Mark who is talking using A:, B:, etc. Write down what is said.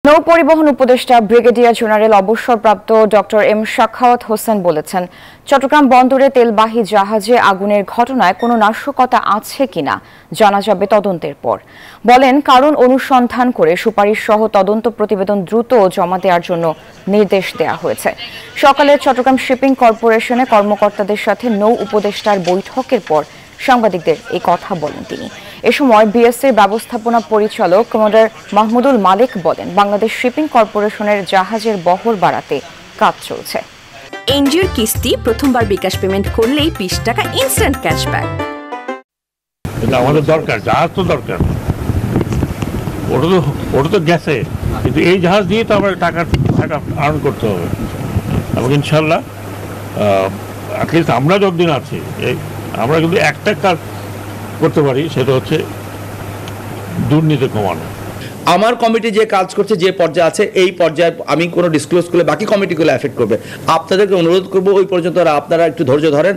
A: নৌ পরিবহন উপদেষ্টা ব্রিগেডিয়ার জেনারেল অবসরপ্রাপ্ত ডক্টর এম সাখাওয়াত হোসেন বলেছেন, চট্টগ্রাম বন্দরে তেলবাহী জাহাজে আগুনের ঘটনায় কোনো নাশকতা আছে কিনা জানা যাবে তদন্তের পর। বলেন, কারণ অনুসন্ধান করে সুপারিশ সহ তদন্ত প্রতিবেদন দ্রুত জমা দেওয়ার জন্য নির্দেশ দেওয়া হয়েছে। সকালে চট্টগ্রাম শিপিং কর্পোরেশনে কর্মকর্তাদের সাথে নৌ উপদেষ্টার বৈঠকের পর সাংবাদিকদের এই কথা বলেন তিনি। এ সময় বিএসসির ব্যবস্থাপনা পরিচালক কমান্ডার মাহমুদুল মালিক বলেন, বাংলাদেশ শিপিং কর্পোরেশনের জাহাজের বহর বাড়াতে কাজ চলছে।
B: এনজিওর কিস্তি প্রথমবার বিকাশ পেমেন্ট করলেই 20 টাকা ইনস্ট্যান্ট ক্যাশব্যাক।
C: এটা আমাদের দরকার, জাহাজ তো দরকার, ওটা তো গেছে, কিন্তু এই জাহাজ দিয়ে তো আমরা টাকা আর্ন করতে হবে। এবং ইনশাল্লাহ অ্যাটলিস্ট আমরা যতদিন আছি আমরা কিন্তু একটা কাজ করতে পারি, সেটা হচ্ছে দুর্নীতি কমানো।
D: আমার কমিটি যে কাজ করছে, যে পর্যায়ে আছে, এই পর্যায়ে আমি কোনো ডিসক্লোজ করলে বাকি কমিটিগুলো এফেক্ট করবে। আপনাদেরকে অনুরোধ করবো ওই পর্যন্ত আপনারা একটু ধৈর্য ধরেন।